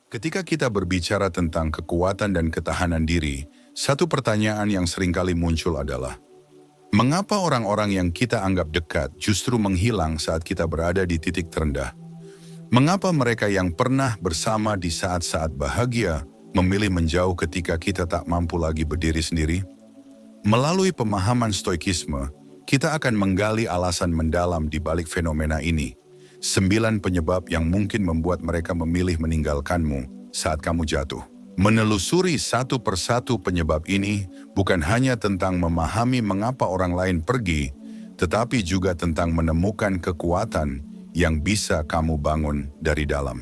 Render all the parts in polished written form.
Ketika kita berbicara tentang kekuatan dan ketahanan diri, satu pertanyaan yang seringkali muncul adalah, mengapa orang-orang yang kita anggap dekat justru menghilang saat kita berada di titik terendah? Mengapa mereka yang pernah bersama di saat-saat bahagia memilih menjauh ketika kita tak mampu lagi berdiri sendiri? Melalui pemahaman stoikisme, kita akan menggali alasan mendalam di balik fenomena ini. 9 penyebab yang mungkin membuat mereka memilih meninggalkanmu saat kamu jatuh. Menelusuri satu persatu penyebab ini bukan hanya tentang memahami mengapa orang lain pergi, tetapi juga tentang menemukan kekuatan yang bisa kamu bangun dari dalam.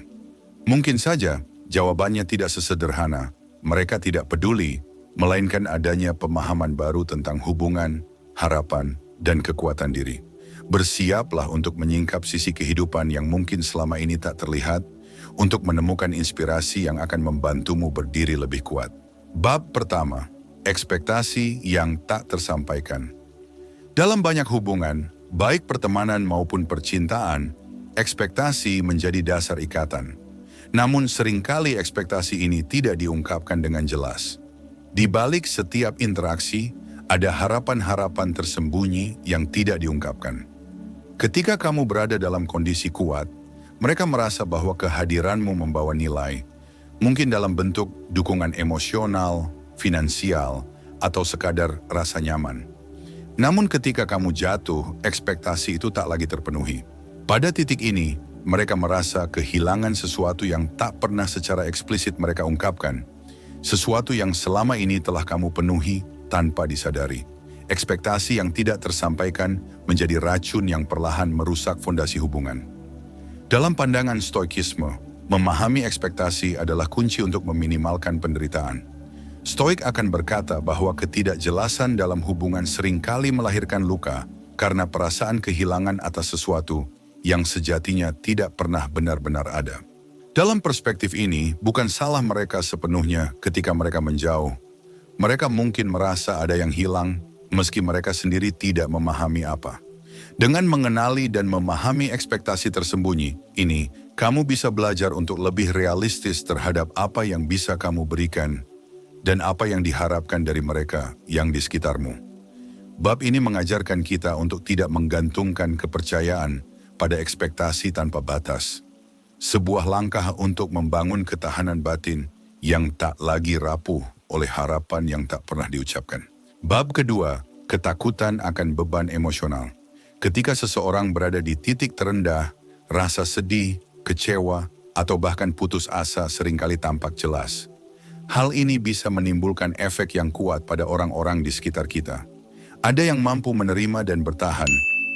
Mungkin saja jawabannya tidak sesederhana, mereka tidak peduli, melainkan adanya pemahaman baru tentang hubungan, harapan, dan kekuatan diri. Bersiaplah untuk menyingkap sisi kehidupan yang mungkin selama ini tak terlihat, untuk menemukan inspirasi yang akan membantumu berdiri lebih kuat. Bab pertama, ekspektasi yang tak tersampaikan. Dalam banyak hubungan, baik pertemanan maupun percintaan, ekspektasi menjadi dasar ikatan. Namun seringkali ekspektasi ini tidak diungkapkan dengan jelas. Di balik setiap interaksi, ada harapan-harapan tersembunyi yang tidak diungkapkan. Ketika kamu berada dalam kondisi kuat, mereka merasa bahwa kehadiranmu membawa nilai, mungkin dalam bentuk dukungan emosional, finansial, atau sekadar rasa nyaman. Namun ketika kamu jatuh, ekspektasi itu tak lagi terpenuhi. Pada titik ini, mereka merasa kehilangan sesuatu yang tak pernah secara eksplisit mereka ungkapkan, sesuatu yang selama ini telah kamu penuhi tanpa disadari. Ekspektasi yang tidak tersampaikan menjadi racun yang perlahan merusak fondasi hubungan. Dalam pandangan stoikisme, memahami ekspektasi adalah kunci untuk meminimalkan penderitaan. Stoik akan berkata bahwa ketidakjelasan dalam hubungan seringkali melahirkan luka karena perasaan kehilangan atas sesuatu yang sejatinya tidak pernah benar-benar ada. Dalam perspektif ini, bukan salah mereka sepenuhnya ketika mereka menjauh. Mereka mungkin merasa ada yang hilang, meski mereka sendiri tidak memahami apa. Dengan mengenali dan memahami ekspektasi tersembunyi, ini kamu bisa belajar untuk lebih realistis terhadap apa yang bisa kamu berikan dan apa yang diharapkan dari mereka yang di sekitarmu. Bab ini mengajarkan kita untuk tidak menggantungkan kepercayaan pada ekspektasi tanpa batas. Sebuah langkah untuk membangun ketahanan batin yang tak lagi rapuh oleh harapan yang tak pernah diucapkan. Bab kedua, ketakutan akan beban emosional. Ketika seseorang berada di titik terendah, rasa sedih, kecewa, atau bahkan putus asa seringkali tampak jelas. Hal ini bisa menimbulkan efek yang kuat pada orang-orang di sekitar kita. Ada yang mampu menerima dan bertahan,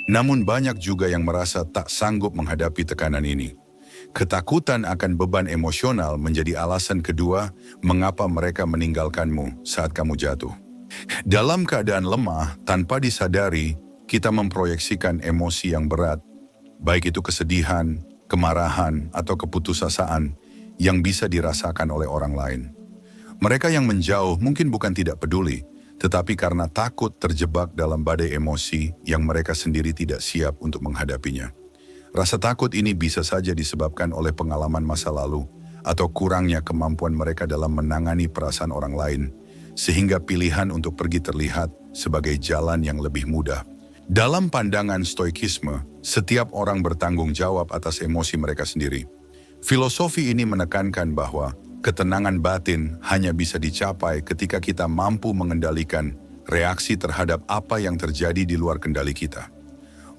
namun banyak juga yang merasa tak sanggup menghadapi tekanan ini. Ketakutan akan beban emosional menjadi alasan kedua mengapa mereka meninggalkanmu saat kamu jatuh. Dalam keadaan lemah, tanpa disadari, kita memproyeksikan emosi yang berat, baik itu kesedihan, kemarahan, atau keputusasaan yang bisa dirasakan oleh orang lain. Mereka yang menjauh mungkin bukan tidak peduli, tetapi karena takut terjebak dalam badai emosi yang mereka sendiri tidak siap untuk menghadapinya. Rasa takut ini bisa saja disebabkan oleh pengalaman masa lalu atau kurangnya kemampuan mereka dalam menangani perasaan orang lain, sehingga pilihan untuk pergi terlihat sebagai jalan yang lebih mudah. Dalam pandangan stoikisme, setiap orang bertanggung jawab atas emosi mereka sendiri. Filosofi ini menekankan bahwa ketenangan batin hanya bisa dicapai ketika kita mampu mengendalikan reaksi terhadap apa yang terjadi di luar kendali kita.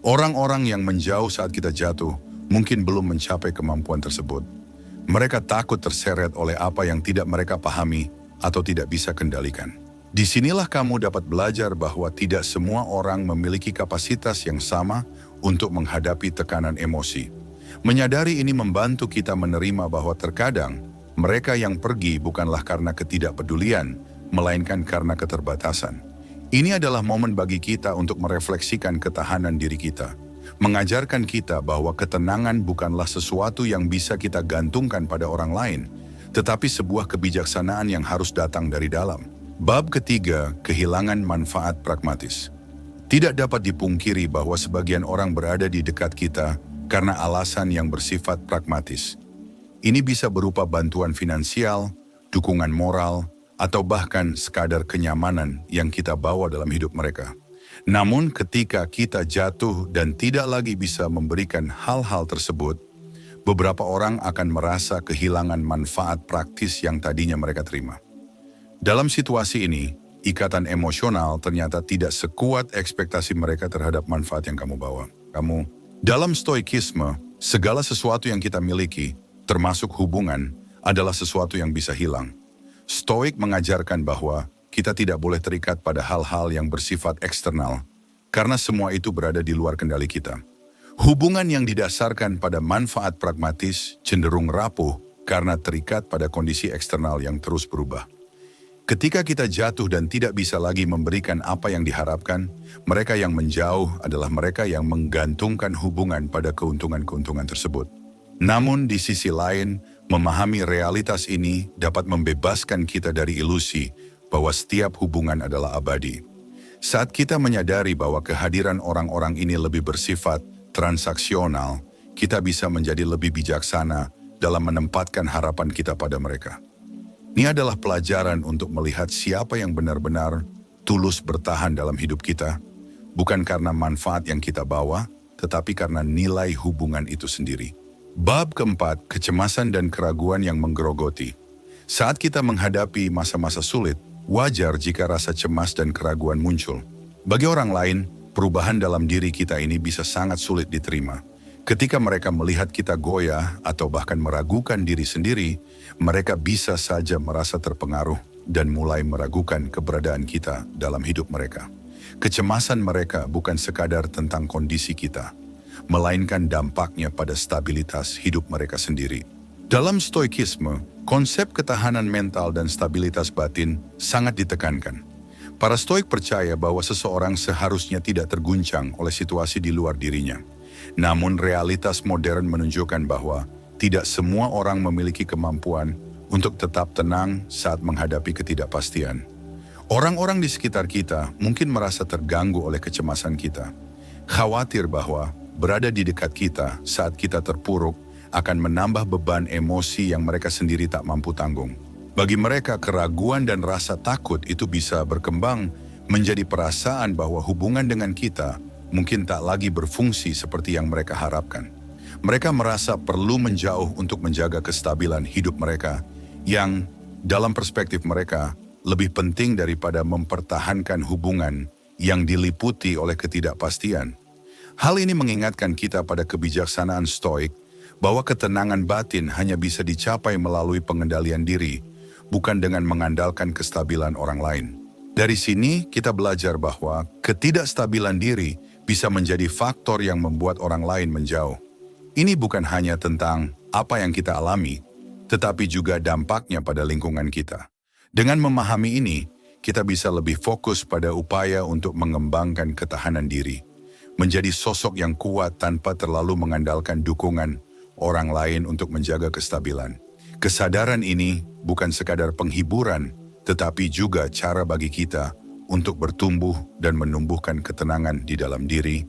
Orang-orang yang menjauh saat kita jatuh mungkin belum mencapai kemampuan tersebut. Mereka takut terseret oleh apa yang tidak mereka pahami atau tidak bisa kendalikan. Disinilah kamu dapat belajar bahwa tidak semua orang memiliki kapasitas yang sama untuk menghadapi tekanan emosi. Menyadari ini membantu kita menerima bahwa terkadang mereka yang pergi bukanlah karena ketidakpedulian, melainkan karena keterbatasan. Ini adalah momen bagi kita untuk merefleksikan ketahanan diri kita, mengajarkan kita bahwa ketenangan bukanlah sesuatu yang bisa kita gantungkan pada orang lain, tetapi sebuah kebijaksanaan yang harus datang dari dalam. Bab ketiga, kehilangan manfaat pragmatis. Tidak dapat dipungkiri bahwa sebagian orang berada di dekat kita karena alasan yang bersifat pragmatis. Ini bisa berupa bantuan finansial, dukungan moral, atau bahkan sekadar kenyamanan yang kita bawa dalam hidup mereka. Namun ketika kita jatuh dan tidak lagi bisa memberikan hal-hal tersebut, beberapa orang akan merasa kehilangan manfaat praktis yang tadinya mereka terima. Dalam situasi ini, ikatan emosional ternyata tidak sekuat ekspektasi mereka terhadap manfaat yang kamu bawa. Dalam stoikisme, segala sesuatu yang kita miliki, termasuk hubungan, adalah sesuatu yang bisa hilang. Stoik mengajarkan bahwa kita tidak boleh terikat pada hal-hal yang bersifat eksternal, karena semua itu berada di luar kendali kita. Hubungan yang didasarkan pada manfaat pragmatis cenderung rapuh karena terikat pada kondisi eksternal yang terus berubah. Ketika kita jatuh dan tidak bisa lagi memberikan apa yang diharapkan, mereka yang menjauh adalah mereka yang menggantungkan hubungan pada keuntungan-keuntungan tersebut. Namun di sisi lain, memahami realitas ini dapat membebaskan kita dari ilusi bahwa setiap hubungan adalah abadi. Saat kita menyadari bahwa kehadiran orang-orang ini lebih bersifat transaksional, kita bisa menjadi lebih bijaksana dalam menempatkan harapan kita pada mereka. Ini adalah pelajaran untuk melihat siapa yang benar-benar tulus bertahan dalam hidup kita, bukan karena manfaat yang kita bawa, tetapi karena nilai hubungan itu sendiri. Bab keempat, kecemasan dan keraguan yang menggerogoti. Saat kita menghadapi masa-masa sulit, wajar jika rasa cemas dan keraguan muncul. Bagi orang lain, perubahan dalam diri kita ini bisa sangat sulit diterima. Ketika mereka melihat kita goyah atau bahkan meragukan diri sendiri, mereka bisa saja merasa terpengaruh dan mulai meragukan keberadaan kita dalam hidup mereka. Kecemasan mereka bukan sekadar tentang kondisi kita, melainkan dampaknya pada stabilitas hidup mereka sendiri. Dalam stoikisme, konsep ketahanan mental dan stabilitas batin sangat ditekankan. Para stoik percaya bahwa seseorang seharusnya tidak terguncang oleh situasi di luar dirinya. Namun realitas modern menunjukkan bahwa tidak semua orang memiliki kemampuan untuk tetap tenang saat menghadapi ketidakpastian. Orang-orang di sekitar kita mungkin merasa terganggu oleh kecemasan kita, khawatir bahwa berada di dekat kita saat kita terpuruk akan menambah beban emosi yang mereka sendiri tak mampu tanggung. Bagi mereka, keraguan dan rasa takut itu bisa berkembang menjadi perasaan bahwa hubungan dengan kita mungkin tak lagi berfungsi seperti yang mereka harapkan. Mereka merasa perlu menjauh untuk menjaga kestabilan hidup mereka, yang dalam perspektif mereka lebih penting daripada mempertahankan hubungan yang diliputi oleh ketidakpastian. Hal ini mengingatkan kita pada kebijaksanaan stoik, bahwa ketenangan batin hanya bisa dicapai melalui pengendalian diri, bukan dengan mengandalkan kestabilan orang lain. Dari sini kita belajar bahwa ketidakstabilan diri bisa menjadi faktor yang membuat orang lain menjauh. Ini bukan hanya tentang apa yang kita alami, tetapi juga dampaknya pada lingkungan kita. Dengan memahami ini, kita bisa lebih fokus pada upaya untuk mengembangkan ketahanan diri, menjadi sosok yang kuat tanpa terlalu mengandalkan dukungan orang lain untuk menjaga kestabilan. Kesadaran ini bukan sekadar penghiburan, tetapi juga cara bagi kita untuk bertumbuh dan menumbuhkan ketenangan di dalam diri,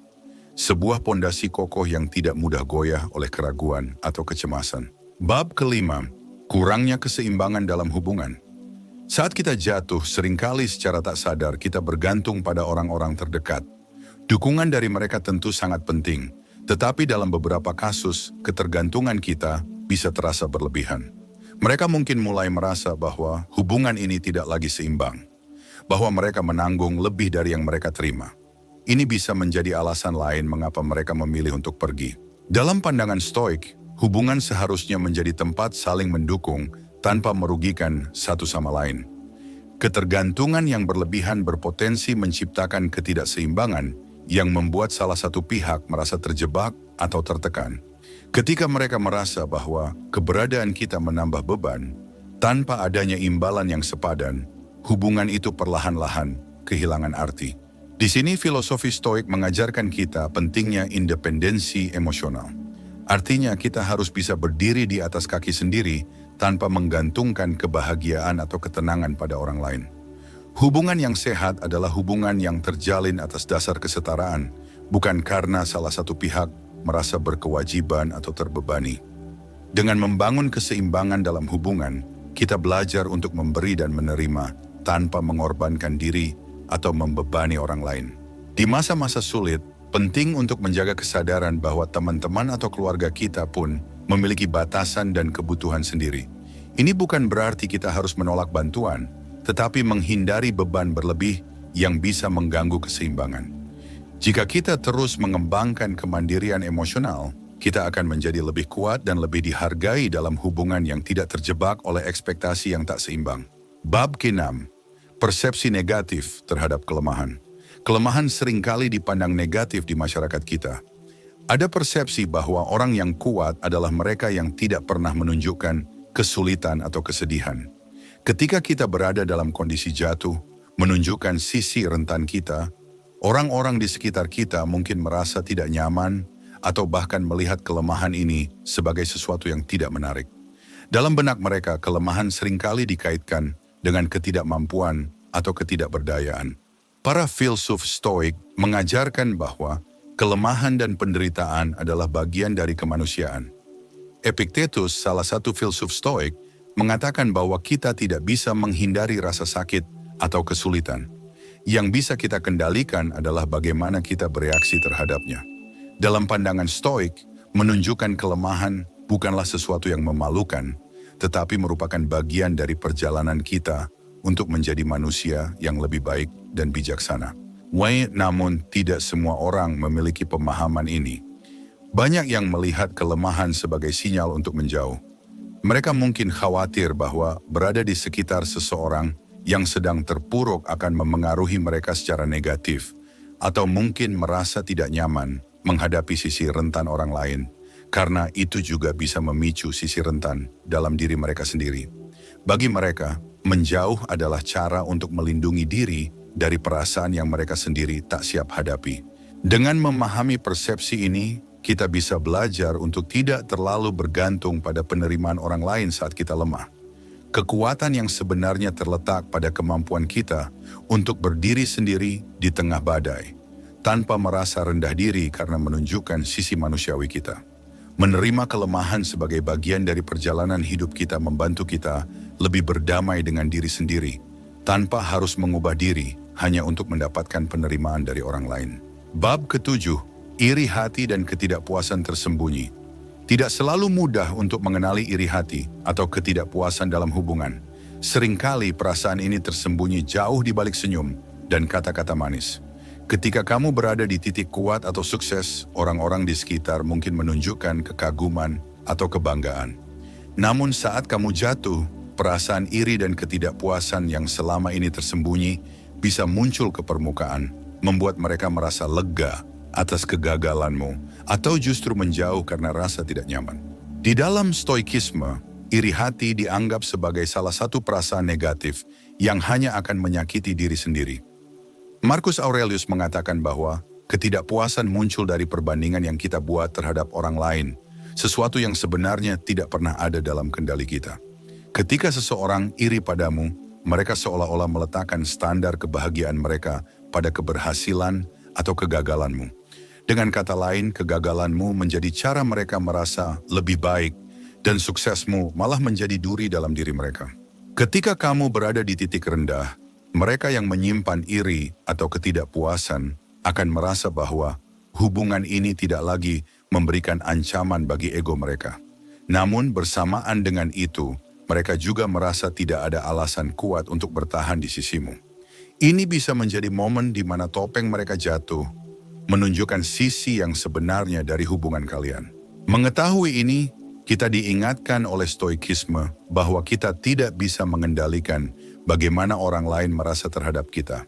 sebuah pondasi kokoh yang tidak mudah goyah oleh keraguan atau kecemasan. Bab kelima, kurangnya keseimbangan dalam hubungan. Saat kita jatuh, seringkali secara tak sadar kita bergantung pada orang-orang terdekat. Dukungan dari mereka tentu sangat penting, tetapi dalam beberapa kasus, ketergantungan kita bisa terasa berlebihan. Mereka mungkin mulai merasa bahwa hubungan ini tidak lagi seimbang, bahwa mereka menanggung lebih dari yang mereka terima. Ini bisa menjadi alasan lain mengapa mereka memilih untuk pergi. Dalam pandangan stoik, hubungan seharusnya menjadi tempat saling mendukung tanpa merugikan satu sama lain. Ketergantungan yang berlebihan berpotensi menciptakan ketidakseimbangan yang membuat salah satu pihak merasa terjebak atau tertekan. Ketika mereka merasa bahwa keberadaan kita menambah beban, tanpa adanya imbalan yang sepadan, hubungan itu perlahan-lahan kehilangan arti. Di sini filosofi stoik mengajarkan kita pentingnya independensi emosional. Artinya kita harus bisa berdiri di atas kaki sendiri tanpa menggantungkan kebahagiaan atau ketenangan pada orang lain. Hubungan yang sehat adalah hubungan yang terjalin atas dasar kesetaraan, bukan karena salah satu pihak merasa berkewajiban atau terbebani. Dengan membangun keseimbangan dalam hubungan, kita belajar untuk memberi dan menerima tanpa mengorbankan diri atau membebani orang lain. Di masa-masa sulit, penting untuk menjaga kesadaran bahwa teman-teman atau keluarga kita pun memiliki batasan dan kebutuhan sendiri. Ini bukan berarti kita harus menolak bantuan, tetapi menghindari beban berlebih yang bisa mengganggu keseimbangan. Jika kita terus mengembangkan kemandirian emosional, kita akan menjadi lebih kuat dan lebih dihargai dalam hubungan yang tidak terjebak oleh ekspektasi yang tak seimbang. Bab ke-6, persepsi negatif terhadap kelemahan. Kelemahan seringkali dipandang negatif di masyarakat kita. Ada persepsi bahwa orang yang kuat adalah mereka yang tidak pernah menunjukkan kesulitan atau kesedihan. Ketika kita berada dalam kondisi jatuh, menunjukkan sisi rentan kita, orang-orang di sekitar kita mungkin merasa tidak nyaman atau bahkan melihat kelemahan ini sebagai sesuatu yang tidak menarik. Dalam benak mereka, kelemahan seringkali dikaitkan dengan ketidakmampuan atau ketidakberdayaan. Para filsuf Stoik mengajarkan bahwa kelemahan dan penderitaan adalah bagian dari kemanusiaan. Epictetus, salah satu filsuf Stoik, mengatakan bahwa kita tidak bisa menghindari rasa sakit atau kesulitan. Yang bisa kita kendalikan adalah bagaimana kita bereaksi terhadapnya. Dalam pandangan Stoik, menunjukkan kelemahan bukanlah sesuatu yang memalukan, tetapi merupakan bagian dari perjalanan kita untuk menjadi manusia yang lebih baik dan bijaksana. Namun tidak semua orang memiliki pemahaman ini. Banyak yang melihat kelemahan sebagai sinyal untuk menjauh. Mereka mungkin khawatir bahwa berada di sekitar seseorang yang sedang terpuruk akan memengaruhi mereka secara negatif, atau mungkin merasa tidak nyaman menghadapi sisi rentan orang lain, karena itu juga bisa memicu sisi rentan dalam diri mereka sendiri. Bagi mereka, menjauh adalah cara untuk melindungi diri dari perasaan yang mereka sendiri tak siap hadapi. Dengan memahami persepsi ini, kita bisa belajar untuk tidak terlalu bergantung pada penerimaan orang lain saat kita lemah. Kekuatan yang sebenarnya terletak pada kemampuan kita untuk berdiri sendiri di tengah badai, tanpa merasa rendah diri karena menunjukkan sisi manusiawi kita. Menerima kelemahan sebagai bagian dari perjalanan hidup kita membantu kita lebih berdamai dengan diri sendiri, tanpa harus mengubah diri hanya untuk mendapatkan penerimaan dari orang lain. Bab ke-7, iri hati dan ketidakpuasan tersembunyi. Tidak selalu mudah untuk mengenali iri hati atau ketidakpuasan dalam hubungan. Seringkali perasaan ini tersembunyi jauh di balik senyum dan kata-kata manis. Ketika kamu berada di titik kuat atau sukses, orang-orang di sekitar mungkin menunjukkan kekaguman atau kebanggaan. Namun saat kamu jatuh, perasaan iri dan ketidakpuasan yang selama ini tersembunyi bisa muncul ke permukaan, membuat mereka merasa lega atas kegagalanmu, atau justru menjauh karena rasa tidak nyaman. Di dalam Stoikisme, iri hati dianggap sebagai salah satu perasaan negatif yang hanya akan menyakiti diri sendiri. Marcus Aurelius mengatakan bahwa ketidakpuasan muncul dari perbandingan yang kita buat terhadap orang lain, sesuatu yang sebenarnya tidak pernah ada dalam kendali kita. Ketika seseorang iri padamu, mereka seolah-olah meletakkan standar kebahagiaan mereka pada keberhasilan atau kegagalanmu. Dengan kata lain, kegagalanmu menjadi cara mereka merasa lebih baik dan suksesmu malah menjadi duri dalam diri mereka. Ketika kamu berada di titik rendah, mereka yang menyimpan iri atau ketidakpuasan akan merasa bahwa hubungan ini tidak lagi memberikan ancaman bagi ego mereka. Namun bersamaan dengan itu, mereka juga merasa tidak ada alasan kuat untuk bertahan di sisimu. Ini bisa menjadi momen di mana topeng mereka jatuh, menunjukkan sisi yang sebenarnya dari hubungan kalian. Mengetahui ini, kita diingatkan oleh Stoikisme bahwa kita tidak bisa mengendalikan bagaimana orang lain merasa terhadap kita.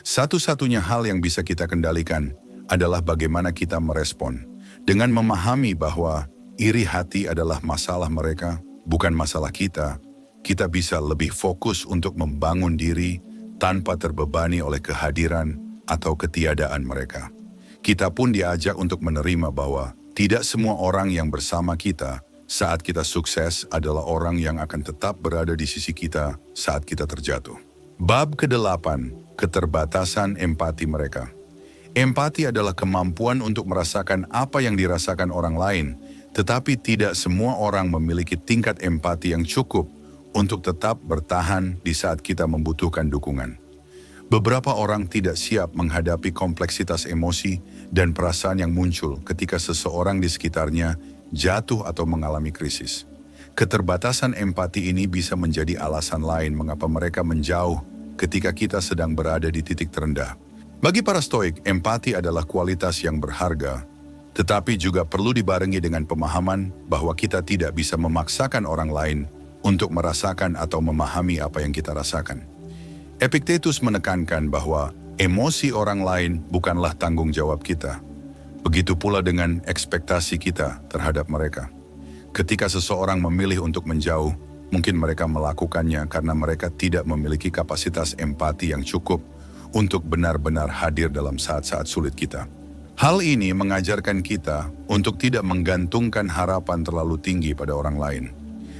Satu-satunya hal yang bisa kita kendalikan adalah bagaimana kita merespon. Dengan memahami bahwa iri hati adalah masalah mereka, bukan masalah kita, kita bisa lebih fokus untuk membangun diri tanpa terbebani oleh kehadiran atau ketiadaan mereka. Kita pun diajak untuk menerima bahwa tidak semua orang yang bersama kita saat kita sukses adalah orang yang akan tetap berada di sisi kita saat kita terjatuh. Bab ke-8, keterbatasan empati mereka. Empati adalah kemampuan untuk merasakan apa yang dirasakan orang lain Tetapi tidak semua orang memiliki tingkat empati yang cukup untuk tetap bertahan di saat kita membutuhkan dukungan. Beberapa orang tidak siap menghadapi kompleksitas emosi dan perasaan yang muncul ketika seseorang di sekitarnya jatuh atau mengalami krisis. Keterbatasan empati ini bisa menjadi alasan lain mengapa mereka menjauh ketika kita sedang berada di titik terendah. Bagi para Stoik, empati adalah kualitas yang berharga, tetapi juga perlu dibarengi dengan pemahaman bahwa kita tidak bisa memaksakan orang lain untuk merasakan atau memahami apa yang kita rasakan. Epictetus menekankan bahwa emosi orang lain bukanlah tanggung jawab kita. Begitu pula dengan ekspektasi kita terhadap mereka. Ketika seseorang memilih untuk menjauh, mungkin mereka melakukannya karena mereka tidak memiliki kapasitas empati yang cukup untuk benar-benar hadir dalam saat-saat sulit kita. Hal ini mengajarkan kita untuk tidak menggantungkan harapan terlalu tinggi pada orang lain.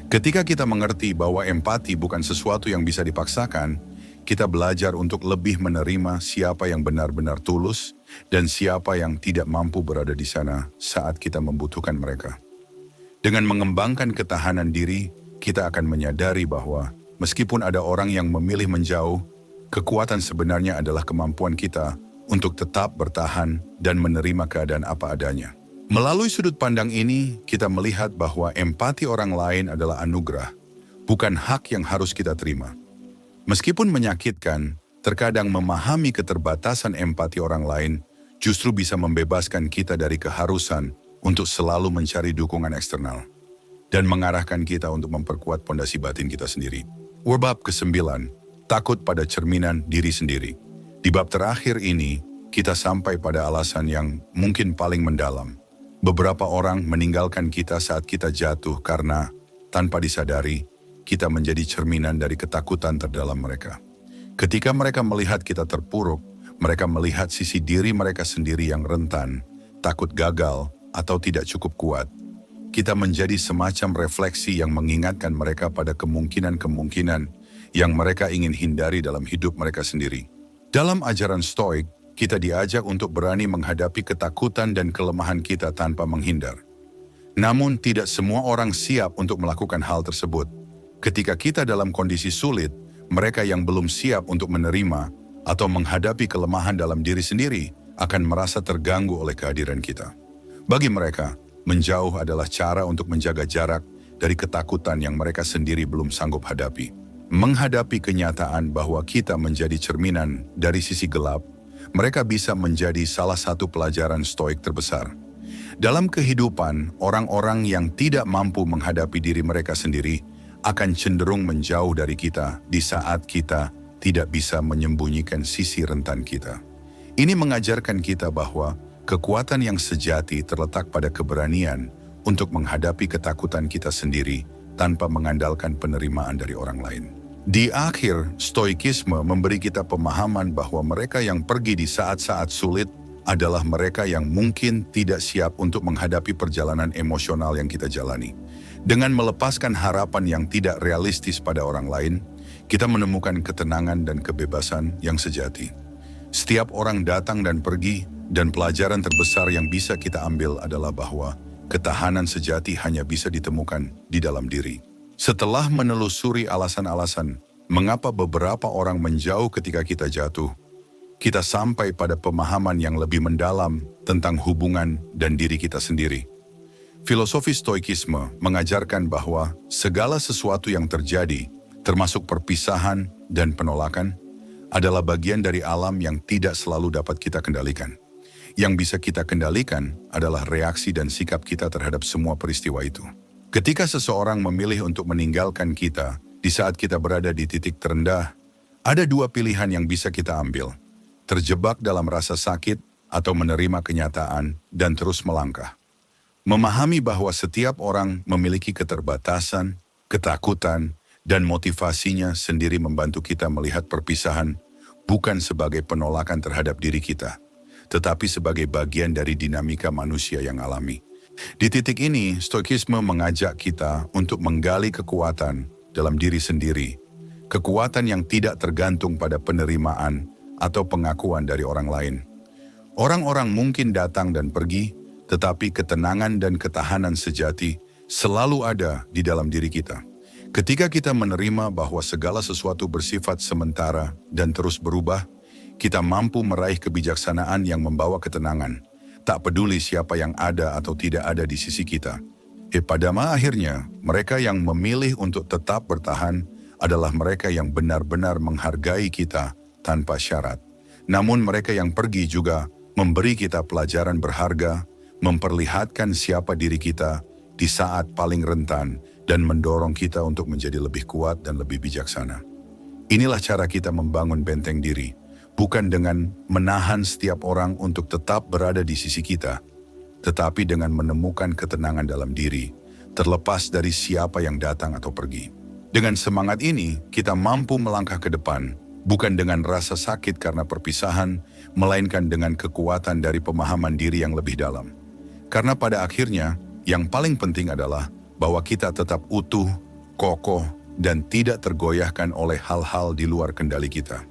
Ketika kita mengerti bahwa empati bukan sesuatu yang bisa dipaksakan, kita belajar untuk lebih menerima siapa yang benar-benar tulus dan siapa yang tidak mampu berada di sana saat kita membutuhkan mereka. Dengan mengembangkan ketahanan diri, kita akan menyadari bahwa meskipun ada orang yang memilih menjauh, kekuatan sebenarnya adalah kemampuan kita untuk tetap bertahan dan menerima keadaan apa adanya. Melalui sudut pandang ini, kita melihat bahwa empati orang lain adalah anugerah, bukan hak yang harus kita terima. Meskipun menyakitkan, terkadang memahami keterbatasan empati orang lain justru bisa membebaskan kita dari keharusan untuk selalu mencari dukungan eksternal dan mengarahkan kita untuk memperkuat pondasi batin kita sendiri. Bab ke-9, takut pada cerminan diri sendiri. Di bab terakhir ini, kita sampai pada alasan yang mungkin paling mendalam. Beberapa orang meninggalkan kita saat kita jatuh karena, tanpa disadari, kita menjadi cerminan dari ketakutan terdalam mereka. Ketika mereka melihat kita terpuruk, mereka melihat sisi diri mereka sendiri yang rentan, takut gagal, atau tidak cukup kuat. Kita menjadi semacam refleksi yang mengingatkan mereka pada kemungkinan-kemungkinan yang mereka ingin hindari dalam hidup mereka sendiri. Dalam ajaran Stoik, kita diajak untuk berani menghadapi ketakutan dan kelemahan kita tanpa menghindar. Namun tidak semua orang siap untuk melakukan hal tersebut. Ketika kita dalam kondisi sulit, mereka yang belum siap untuk menerima atau menghadapi kelemahan dalam diri sendiri akan merasa terganggu oleh kehadiran kita. Bagi mereka, menjauh adalah cara untuk menjaga jarak dari ketakutan yang mereka sendiri belum sanggup hadapi. Menghadapi kenyataan bahwa kita menjadi cerminan dari sisi gelap, mereka bisa menjadi salah satu pelajaran Stoik terbesar. Dalam kehidupan, orang-orang yang tidak mampu menghadapi diri mereka sendiri akan cenderung menjauh dari kita di saat kita tidak bisa menyembunyikan sisi rentan kita. Ini mengajarkan kita bahwa kekuatan yang sejati terletak pada keberanian untuk menghadapi ketakutan kita sendiri tanpa mengandalkan penerimaan dari orang lain. Di akhir, Stoikisme memberi kita pemahaman bahwa mereka yang pergi di saat-saat sulit adalah mereka yang mungkin tidak siap untuk menghadapi perjalanan emosional yang kita jalani. Dengan melepaskan harapan yang tidak realistis pada orang lain, kita menemukan ketenangan dan kebebasan yang sejati. Setiap orang datang dan pergi, dan pelajaran terbesar yang bisa kita ambil adalah bahwa ketahanan sejati hanya bisa ditemukan di dalam diri. Setelah menelusuri alasan-alasan mengapa beberapa orang menjauh ketika kita jatuh, kita sampai pada pemahaman yang lebih mendalam tentang hubungan dan diri kita sendiri. Filosofi Stoikisme mengajarkan bahwa segala sesuatu yang terjadi, termasuk perpisahan dan penolakan, adalah bagian dari alam yang tidak selalu dapat kita kendalikan. Yang bisa kita kendalikan adalah reaksi dan sikap kita terhadap semua peristiwa itu. Ketika seseorang memilih untuk meninggalkan kita di saat kita berada di titik terendah, ada dua pilihan yang bisa kita ambil: terjebak dalam rasa sakit atau menerima kenyataan dan terus melangkah. Memahami bahwa setiap orang memiliki keterbatasan, ketakutan, dan motivasinya sendiri membantu kita melihat perpisahan bukan sebagai penolakan terhadap diri kita, tetapi sebagai bagian dari dinamika manusia yang alami. Di titik ini, Stoikisme mengajak kita untuk menggali kekuatan dalam diri sendiri, kekuatan yang tidak tergantung pada penerimaan atau pengakuan dari orang lain. Orang-orang mungkin datang dan pergi, tetapi ketenangan dan ketahanan sejati selalu ada di dalam diri kita. Ketika kita menerima bahwa segala sesuatu bersifat sementara dan terus berubah, kita mampu meraih kebijaksanaan yang membawa ketenangan, tak peduli siapa yang ada atau tidak ada di sisi kita. Pada akhirnya, mereka yang memilih untuk tetap bertahan adalah mereka yang benar-benar menghargai kita tanpa syarat. Namun mereka yang pergi juga memberi kita pelajaran berharga, memperlihatkan siapa diri kita di saat paling rentan, dan mendorong kita untuk menjadi lebih kuat dan lebih bijaksana. Inilah cara kita membangun benteng diri, bukan dengan menahan setiap orang untuk tetap berada di sisi kita, tetapi dengan menemukan ketenangan dalam diri, terlepas dari siapa yang datang atau pergi. Dengan semangat ini, kita mampu melangkah ke depan, bukan dengan rasa sakit karena perpisahan, melainkan dengan kekuatan dari pemahaman diri yang lebih dalam. Karena pada akhirnya, yang paling penting adalah bahwa kita tetap utuh, kokoh, dan tidak tergoyahkan oleh hal-hal di luar kendali kita.